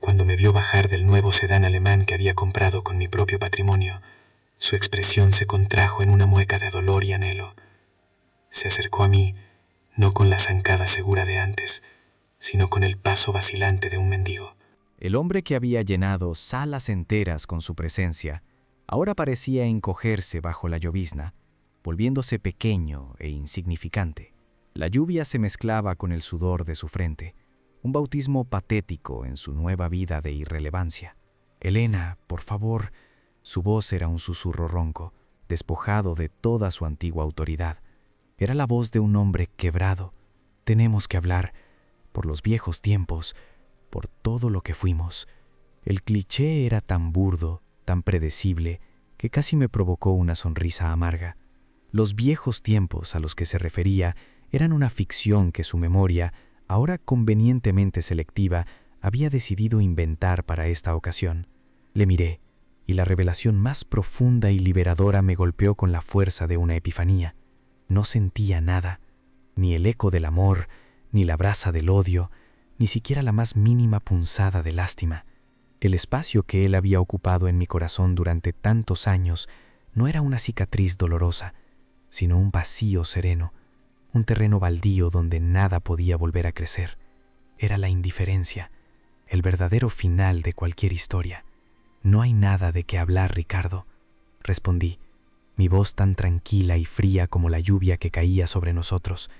Cuando me vio bajar del nuevo sedán alemán que había comprado con mi propio patrimonio, su expresión se contrajo en una mueca de dolor y anhelo. Se acercó a mí, no con la zancada segura de antes, sino con el paso vacilante de un mendigo. El hombre que había llenado salas enteras con su presencia, ahora parecía encogerse bajo la llovizna, volviéndose pequeño e insignificante. La lluvia se mezclaba con el sudor de su frente, un bautismo patético en su nueva vida de irrelevancia. «Elena, por favor». Su voz era un susurro ronco, despojado de toda su antigua autoridad. Era la voz de un hombre quebrado. «Tenemos que hablar, por los viejos tiempos, por todo lo que fuimos». El cliché era tan burdo, tan predecible, que casi me provocó una sonrisa amarga. Los viejos tiempos a los que se refería eran una ficción que su memoria, ahora convenientemente selectiva, había decidido inventar para esta ocasión. Le miré, y la revelación más profunda y liberadora me golpeó con la fuerza de una epifanía. No sentía nada, ni el eco del amor, ni la brasa del odio, ni siquiera la más mínima punzada de lástima. El espacio que él había ocupado en mi corazón durante tantos años no era una cicatriz dolorosa, sino un vacío sereno, un terreno baldío donde nada podía volver a crecer. Era la indiferencia, el verdadero final de cualquier historia. «No hay nada de qué hablar, Ricardo», respondí, mi voz tan tranquila y fría como la lluvia que caía sobre nosotros.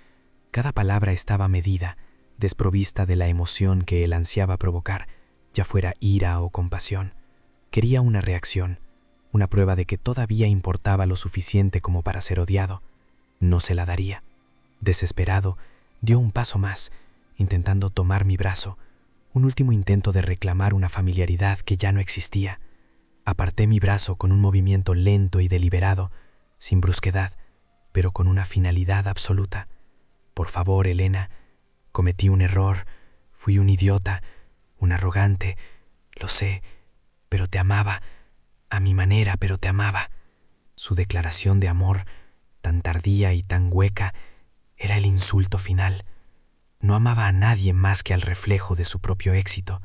Cada palabra estaba medida, desprovista de la emoción que él ansiaba provocar, ya fuera ira o compasión. Quería una reacción, una prueba de que todavía importaba lo suficiente como para ser odiado. No se la daría. Desesperado, dio un paso más, intentando tomar mi brazo, un último intento de reclamar una familiaridad que ya no existía. Aparté mi brazo con un movimiento lento y deliberado, sin brusquedad, pero con una finalidad absoluta. «Por favor, Elena, cometí un error, fui un idiota, un arrogante, lo sé, pero te amaba, a mi manera, pero te amaba». Su declaración de amor, tan tardía y tan hueca, era el insulto final. No amaba a nadie más que al reflejo de su propio éxito.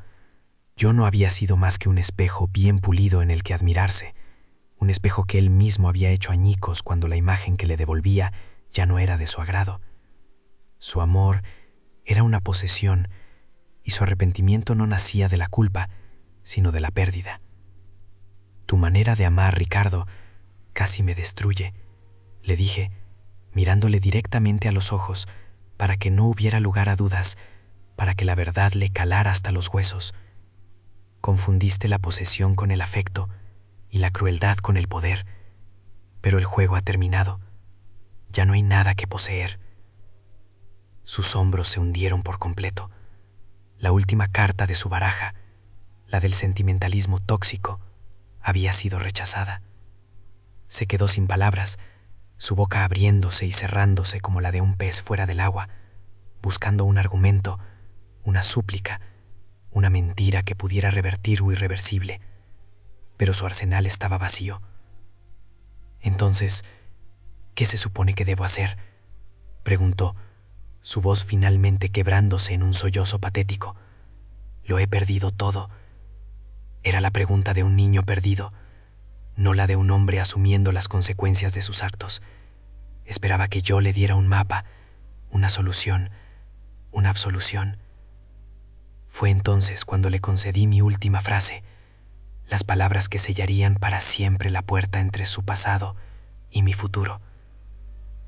Yo no había sido más que un espejo bien pulido en el que admirarse, un espejo que él mismo había hecho añicos cuando la imagen que le devolvía ya no era de su agrado. Su amor era una posesión, y su arrepentimiento no nacía de la culpa, sino de la pérdida. «Tu manera de amar, Ricardo, casi me destruye», le dije, mirándole directamente a los ojos, para que no hubiera lugar a dudas, para que la verdad le calara hasta los huesos. «Confundiste la posesión con el afecto y la crueldad con el poder, pero el juego ha terminado. Ya no hay nada que poseer». Sus hombros se hundieron por completo. La última carta de su baraja, la del sentimentalismo tóxico, había sido rechazada. Se quedó sin palabras, su boca abriéndose y cerrándose como la de un pez fuera del agua, buscando un argumento, una súplica, una mentira que pudiera revertir lo irreversible, pero su arsenal estaba vacío. «Entonces, ¿qué se supone que debo hacer?», preguntó, su voz finalmente quebrándose en un sollozo patético. «Lo he perdido todo». Era la pregunta de un niño perdido, no la de un hombre asumiendo las consecuencias de sus actos. Esperaba que yo le diera un mapa, una solución, una absolución. Fue entonces cuando le concedí mi última frase, las palabras que sellarían para siempre la puerta entre su pasado y mi futuro.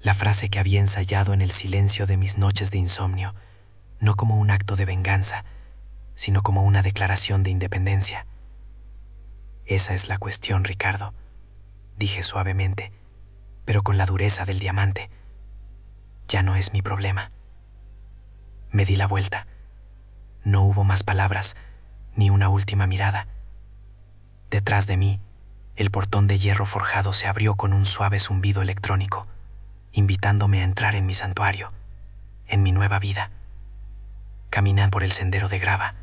La frase que había ensayado en el silencio de mis noches de insomnio, no como un acto de venganza, sino como una declaración de independencia. «Esa es la cuestión, Ricardo», dije suavemente, pero con la dureza del diamante. «Ya no es mi problema». Me di la vuelta. No hubo más palabras, ni una última mirada. Detrás de mí, el portón de hierro forjado se abrió con un suave zumbido electrónico, invitándome a entrar en mi santuario, en mi nueva vida. Caminan por el sendero de grava.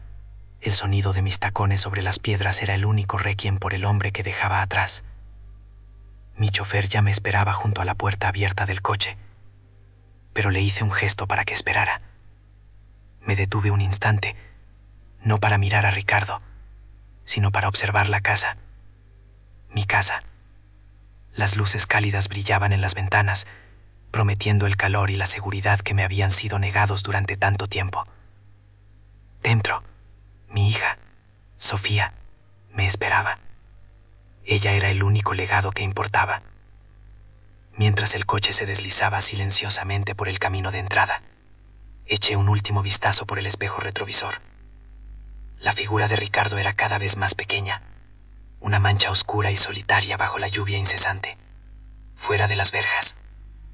El sonido de mis tacones sobre las piedras era el único requiem por el hombre que dejaba atrás. Mi chofer ya me esperaba junto a la puerta abierta del coche, pero le hice un gesto para que esperara. Me detuve un instante, no para mirar a Ricardo, sino para observar la casa. Mi casa. Las luces cálidas brillaban en las ventanas, prometiendo el calor y la seguridad que me habían sido negados durante tanto tiempo. Dentro, mi hija, Sofía, me esperaba. Ella era el único legado que importaba. Mientras el coche se deslizaba silenciosamente por el camino de entrada, eché un último vistazo por el espejo retrovisor. La figura de Ricardo era cada vez más pequeña, una mancha oscura y solitaria bajo la lluvia incesante, fuera de las verjas,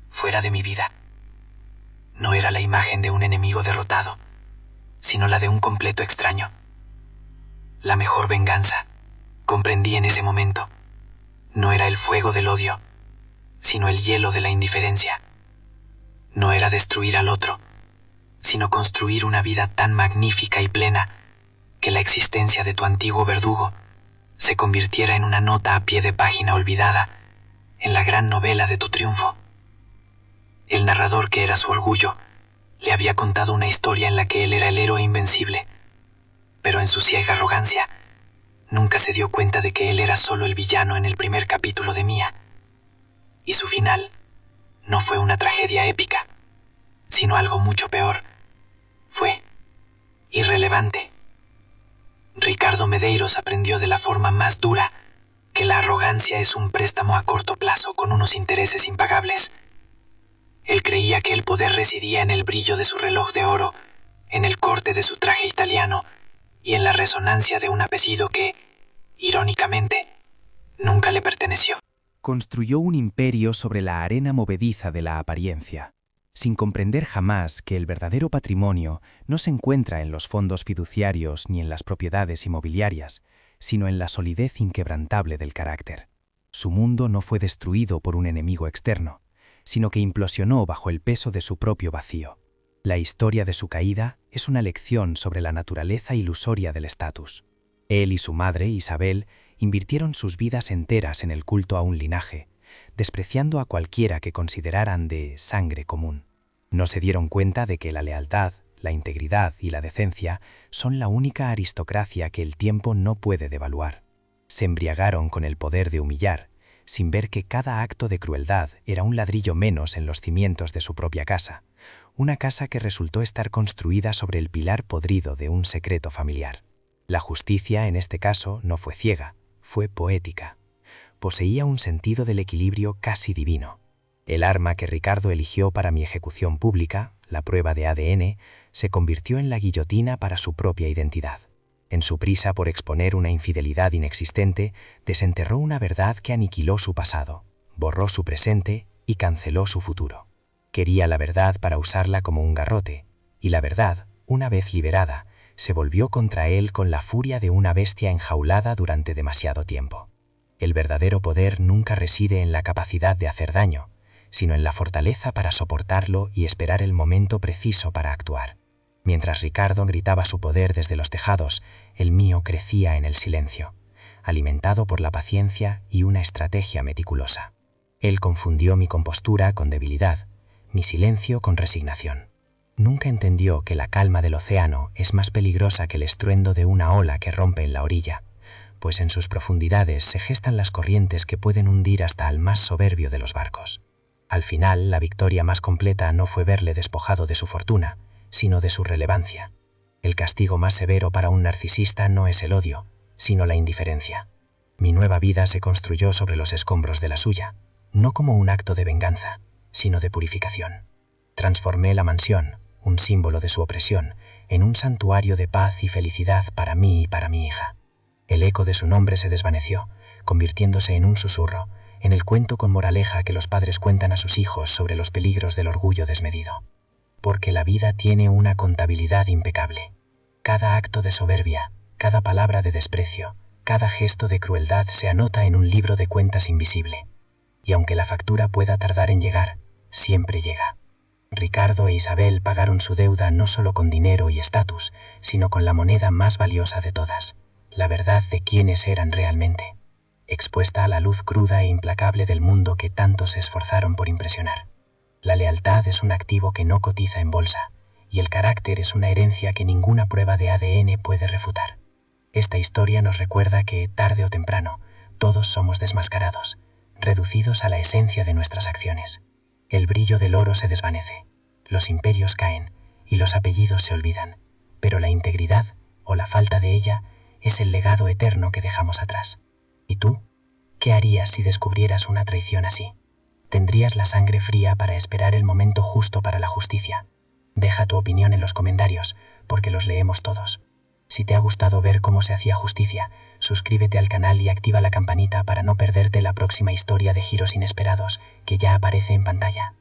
fuera de mi vida. No era la imagen de un enemigo derrotado, sino la de un completo extraño. La mejor venganza, comprendí en ese momento, no era el fuego del odio, sino el hielo de la indiferencia. No era destruir al otro, sino construir una vida tan magnífica y plena que la existencia de tu antiguo verdugo se convirtiera en una nota a pie de página olvidada en la gran novela de tu triunfo. El narrador que era su orgullo Le había contado una historia en la que él era el héroe invencible, pero en su ciega arrogancia, nunca se dio cuenta de que él era solo el villano en el primer capítulo de Mía. Y su final no fue una tragedia épica, sino algo mucho peor. Fue irrelevante. Ricardo Medeiros aprendió de la forma más dura que la arrogancia es un préstamo a corto plazo con unos intereses impagables. Él creía que el poder residía en el brillo de su reloj de oro, en el corte de su traje italiano y en la resonancia de un apellido que, irónicamente, nunca le perteneció. Construyó un imperio sobre la arena movediza de la apariencia, sin comprender jamás que el verdadero patrimonio no se encuentra en los fondos fiduciarios ni en las propiedades inmobiliarias, sino en la solidez inquebrantable del carácter. Su mundo no fue destruido por un enemigo externo, sino que implosionó bajo el peso de su propio vacío. La historia de su caída es una lección sobre la naturaleza ilusoria del estatus. Él y su madre, Isabel, invirtieron sus vidas enteras en el culto a un linaje, despreciando a cualquiera que consideraran de sangre común. No se dieron cuenta de que la lealtad, la integridad y la decencia son la única aristocracia que el tiempo no puede devaluar. Se embriagaron con el poder de humillar, sin ver que cada acto de crueldad era un ladrillo menos en los cimientos de su propia casa, una casa que resultó estar construida sobre el pilar podrido de un secreto familiar. La justicia, en este caso, no fue ciega, fue poética. Poseía un sentido del equilibrio casi divino. El arma que Ricardo eligió para mi ejecución pública, la prueba de ADN, se convirtió en la guillotina para su propia identidad. En su prisa por exponer una infidelidad inexistente, desenterró una verdad que aniquiló su pasado, borró su presente y canceló su futuro. Quería la verdad para usarla como un garrote, y la verdad, una vez liberada, se volvió contra él con la furia de una bestia enjaulada durante demasiado tiempo. El verdadero poder nunca reside en la capacidad de hacer daño, sino en la fortaleza para soportarlo y esperar el momento preciso para actuar. Mientras Ricardo gritaba su poder desde los tejados, el mío crecía en el silencio, alimentado por la paciencia y una estrategia meticulosa. Él confundió mi compostura con debilidad, mi silencio con resignación. Nunca entendió que la calma del océano es más peligrosa que el estruendo de una ola que rompe en la orilla, pues en sus profundidades se gestan las corrientes que pueden hundir hasta al más soberbio de los barcos. Al final, la victoria más completa no fue verle despojado de su fortuna, sino de su relevancia. El castigo más severo para un narcisista no es el odio, sino la indiferencia. Mi nueva vida se construyó sobre los escombros de la suya, no como un acto de venganza, sino de purificación. Transformé la mansión, un símbolo de su opresión, en un santuario de paz y felicidad para mí y para mi hija. El eco de su nombre se desvaneció, convirtiéndose en un susurro, en el cuento con moraleja que los padres cuentan a sus hijos sobre los peligros del orgullo desmedido. Porque la vida tiene una contabilidad impecable. Cada acto de soberbia, cada palabra de desprecio, cada gesto de crueldad se anota en un libro de cuentas invisible. Y aunque la factura pueda tardar en llegar, siempre llega. Ricardo e Isabel pagaron su deuda no solo con dinero y estatus, sino con la moneda más valiosa de todas, la verdad de quiénes eran realmente, expuesta a la luz cruda e implacable del mundo que tanto se esforzaron por impresionar. La lealtad es un activo que no cotiza en bolsa, y el carácter es una herencia que ninguna prueba de ADN puede refutar. Esta historia nos recuerda que, tarde o temprano, todos somos desmascarados, reducidos a la esencia de nuestras acciones. El brillo del oro se desvanece, los imperios caen y los apellidos se olvidan, pero la integridad, o la falta de ella, es el legado eterno que dejamos atrás. ¿Y tú? ¿Qué harías si descubrieras una traición así? ¿Tendrías la sangre fría para esperar el momento justo para la justicia? Deja tu opinión en los comentarios, porque los leemos todos. Si te ha gustado ver cómo se hacía justicia, suscríbete al canal y activa la campanita para no perderte la próxima historia de giros inesperados que ya aparece en pantalla.